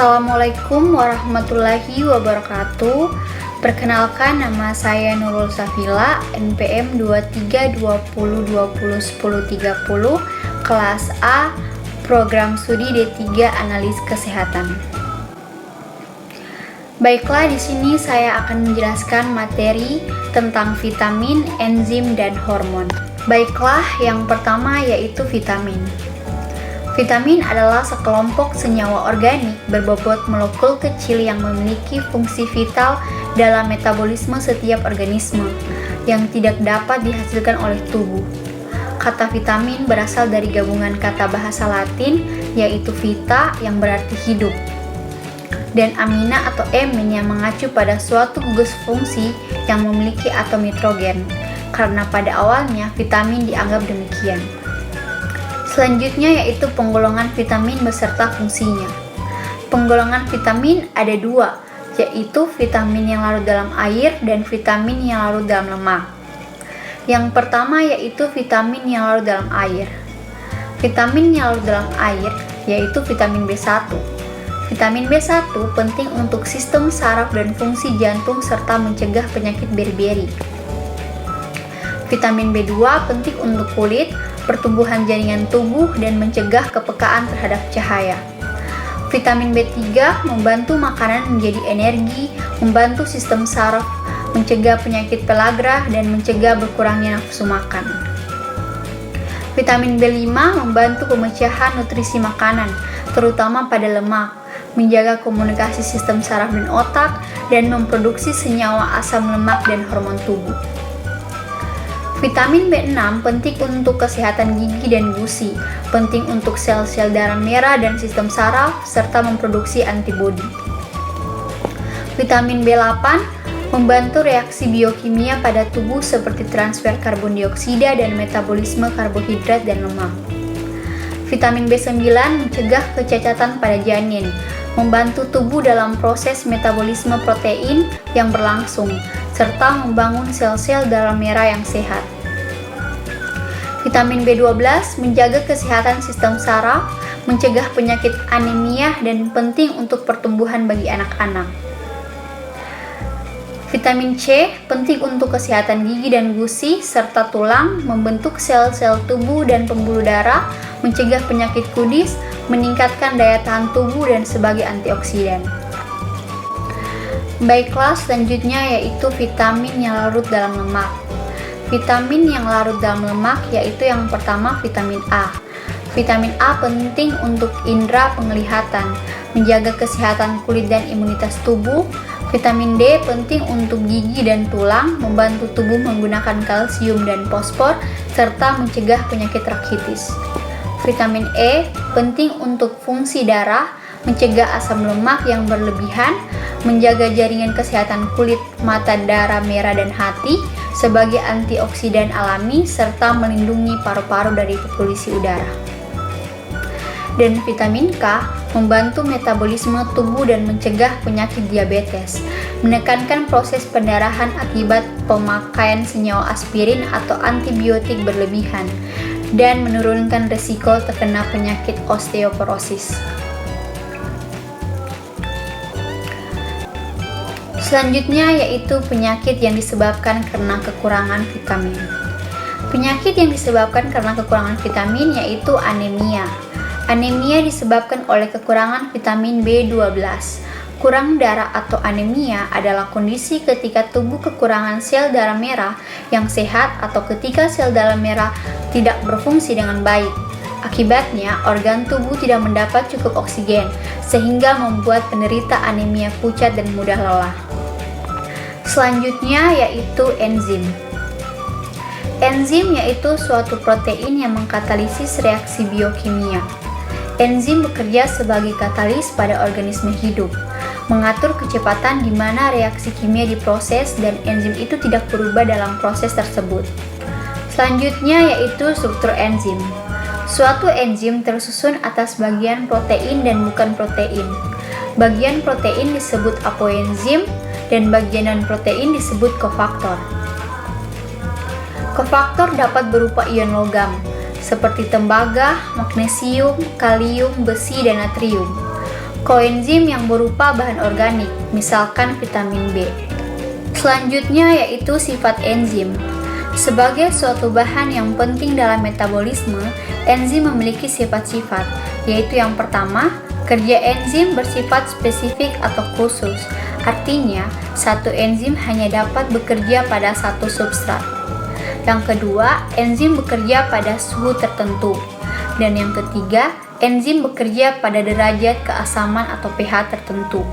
Assalamualaikum warahmatullahi wabarakatuh. Perkenalkan, nama saya Nurul Safila, NPM 2320201030, kelas A, Program Studi D3 Analis Kesehatan. Baiklah, di sini saya akan menjelaskan materi tentang vitamin, enzim, dan hormon. Baiklah, yang pertama yaitu vitamin. Vitamin adalah sekelompok senyawa organik berbobot molekul kecil yang memiliki fungsi vital dalam metabolisme setiap organisme yang tidak dapat dihasilkan oleh tubuh. Kata vitamin berasal dari gabungan kata bahasa Latin yaitu vita yang berarti hidup dan amina atau emin yang mengacu pada suatu gugus fungsi yang memiliki atom nitrogen, karena pada awalnya vitamin dianggap demikian. Selanjutnya yaitu penggolongan vitamin beserta fungsinya. Penggolongan vitamin ada dua, yaitu vitamin yang larut dalam air dan vitamin yang larut dalam lemak. Yang pertama yaitu vitamin yang larut dalam air. Vitamin yang larut dalam air yaitu vitamin B1. Vitamin B1 penting untuk sistem saraf dan fungsi jantung serta mencegah penyakit beri-beri. Vitamin B2 penting untuk kulit, pertumbuhan jaringan tubuh, dan mencegah kepekaan terhadap cahaya. Vitamin B3 membantu makanan menjadi energi, membantu sistem saraf, mencegah penyakit pellagra, dan mencegah berkurangnya nafsu makan. Vitamin B5 membantu pemecahan nutrisi makanan, terutama pada lemak, menjaga komunikasi sistem saraf dan otak, dan memproduksi senyawa asam lemak dan hormon tubuh. Vitamin B6 penting untuk kesehatan gigi dan gusi, penting untuk sel-sel darah merah dan sistem saraf, serta memproduksi antibodi. Vitamin B8 membantu reaksi biokimia pada tubuh seperti transfer karbon dioksida dan metabolisme karbohidrat dan lemak. Vitamin B9 mencegah kecacatan pada janin, membantu tubuh dalam proses metabolisme protein yang berlangsung, serta membangun sel-sel darah merah yang sehat. Vitamin B12 menjaga kesehatan sistem saraf, mencegah penyakit anemia, dan penting untuk pertumbuhan bagi anak-anak. Vitamin C penting untuk kesehatan gigi dan gusi serta tulang, membentuk sel-sel tubuh dan pembuluh darah, mencegah penyakit kudis, meningkatkan daya tahan tubuh, dan sebagai antioksidan. Baiklah, selanjutnya yaitu vitamin yang larut dalam lemak. Vitamin yang larut dalam lemak yaitu yang pertama vitamin A. Vitamin A penting untuk indera penglihatan, menjaga kesehatan kulit dan imunitas tubuh. Vitamin D penting untuk gigi dan tulang, membantu tubuh menggunakan kalsium dan fosfor, serta mencegah penyakit rakitis. Vitamin E penting untuk fungsi darah, mencegah asam lemak yang berlebihan, menjaga jaringan kesehatan kulit, mata, darah merah, dan hati sebagai antioksidan alami, serta melindungi paru-paru dari polusi udara. Dan vitamin K membantu metabolisme tubuh dan mencegah penyakit diabetes, menekankan proses pendarahan akibat pemakaian senyawa aspirin atau antibiotik berlebihan, dan menurunkan risiko terkena penyakit osteoporosis. Selanjutnya yaitu penyakit yang disebabkan karena kekurangan vitamin. Penyakit yang disebabkan karena kekurangan vitamin yaitu anemia. Anemia disebabkan oleh kekurangan vitamin B12. Kurang darah atau anemia adalah kondisi ketika tubuh kekurangan sel darah merah yang sehat atau ketika sel darah merah tidak berfungsi dengan baik. Akibatnya, organ tubuh tidak mendapat cukup oksigen, sehingga membuat penderita anemia pucat dan mudah lelah. Selanjutnya yaitu enzim. Enzim yaitu suatu protein yang mengkatalisis reaksi biokimia. Enzim bekerja sebagai katalis pada organisme hidup, mengatur kecepatan di mana reaksi kimia diproses dan enzim itu tidak berubah dalam proses tersebut. Selanjutnya yaitu struktur enzim. Suatu enzim tersusun atas bagian protein dan bukan protein. Bagian protein disebut apoenzim dan bagian non-protein disebut kofaktor. Kofaktor dapat berupa ion logam, seperti tembaga, magnesium, kalium, besi, dan natrium. koenzim yang berupa bahan organik, misalkan vitamin B. Selanjutnya yaitu sifat enzim. Sebagai suatu bahan yang penting dalam metabolisme, enzim memiliki sifat-sifat, yaitu yang pertama, kerja enzim bersifat spesifik atau khusus. Artinya, satu enzim hanya dapat bekerja pada satu substrat. Yang kedua, enzim bekerja pada suhu tertentu. Dan yang ketiga, enzim bekerja pada derajat keasaman atau pH tertentu.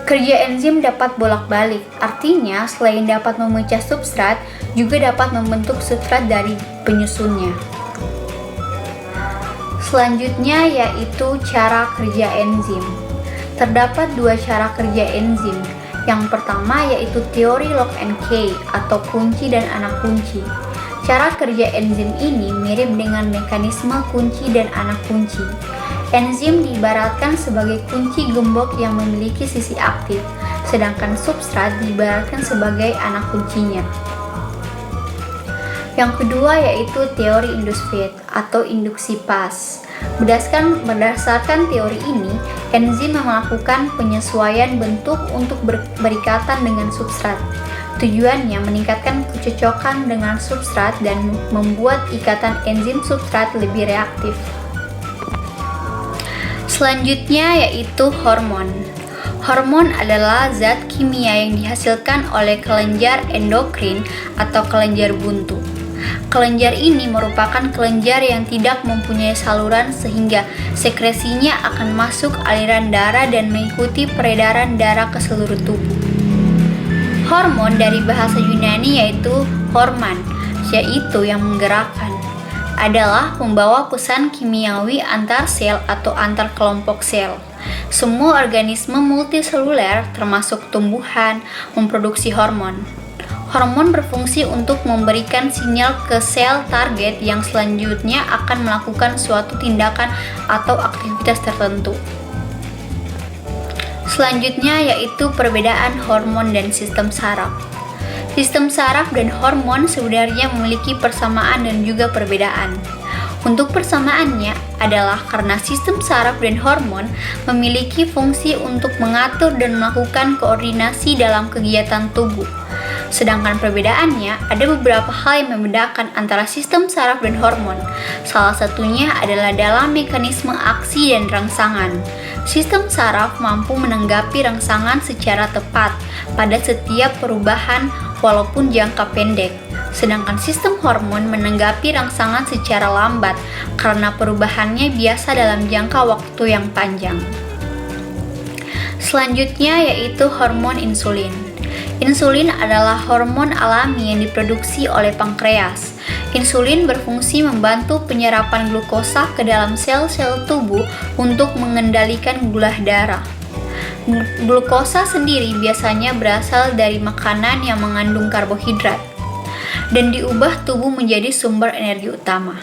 Kerja enzim dapat bolak-balik, artinya selain dapat memecah substrat, juga dapat membentuk substrat dari penyusunnya. Selanjutnya yaitu cara kerja enzim. Terdapat dua cara kerja enzim. Yang pertama yaitu teori lock and key atau kunci dan anak kunci. Cara kerja enzim ini mirip dengan mekanisme kunci dan anak kunci. Enzim diibaratkan sebagai kunci gembok yang memiliki sisi aktif, sedangkan substrat diibaratkan sebagai anak kuncinya. Yang kedua yaitu teori induced feed atau induksi pas. Berdasarkan teori ini, enzim melakukan penyesuaian bentuk untuk berikatan dengan substrat. Tujuannya meningkatkan kecocokan dengan substrat dan membuat ikatan enzim substrat lebih reaktif. Selanjutnya yaitu hormon. Hormon adalah zat kimia yang dihasilkan oleh kelenjar endokrin atau kelenjar buntu. Kelenjar ini merupakan kelenjar yang tidak mempunyai saluran sehingga sekresinya akan masuk aliran darah dan mengikuti peredaran darah ke seluruh tubuh. Hormon dari bahasa Yunani yaitu horman, yaitu yang menggerakkan, adalah pembawa pesan kimiawi antar sel atau antar kelompok sel. Semua organisme multiseluler termasuk tumbuhan memproduksi hormon. Hormon berfungsi untuk memberikan sinyal ke sel target yang selanjutnya akan melakukan suatu tindakan atau aktivitas tertentu. Selanjutnya yaitu perbedaan hormon dan sistem saraf. Sistem saraf dan hormon sebenarnya memiliki persamaan dan juga perbedaan. Untuk persamaannya adalah karena sistem saraf dan hormon memiliki fungsi untuk mengatur dan melakukan koordinasi dalam kegiatan tubuh. Sedangkan perbedaannya ada beberapa hal yang membedakan antara sistem saraf dan hormon. Salah satunya adalah dalam mekanisme aksi dan rangsangan. Sistem saraf mampu menanggapi rangsangan secara tepat pada setiap perubahan walaupun jangka pendek. Sedangkan sistem hormon menanggapi rangsangan secara lambat karena perubahannya biasa dalam jangka waktu yang panjang. Selanjutnya yaitu hormon insulin. Insulin adalah hormon alami yang diproduksi oleh pankreas. Insulin berfungsi membantu penyerapan glukosa ke dalam sel-sel tubuh untuk mengendalikan gula darah. Glukosa sendiri biasanya berasal dari makanan yang mengandung karbohidrat dan diubah tubuh menjadi sumber energi utama.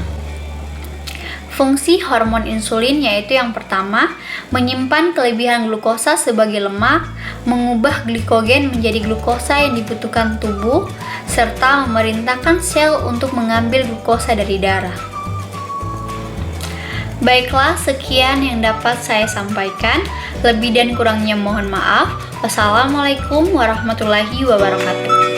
Fungsi hormon insulin yaitu yang pertama, menyimpan kelebihan glukosa sebagai lemak, mengubah glikogen menjadi glukosa yang dibutuhkan tubuh, serta memerintahkan sel untuk mengambil glukosa dari darah. Baiklah, sekian yang dapat saya sampaikan. Lebih dan kurangnya mohon maaf. Wassalamualaikum warahmatullahi wabarakatuh.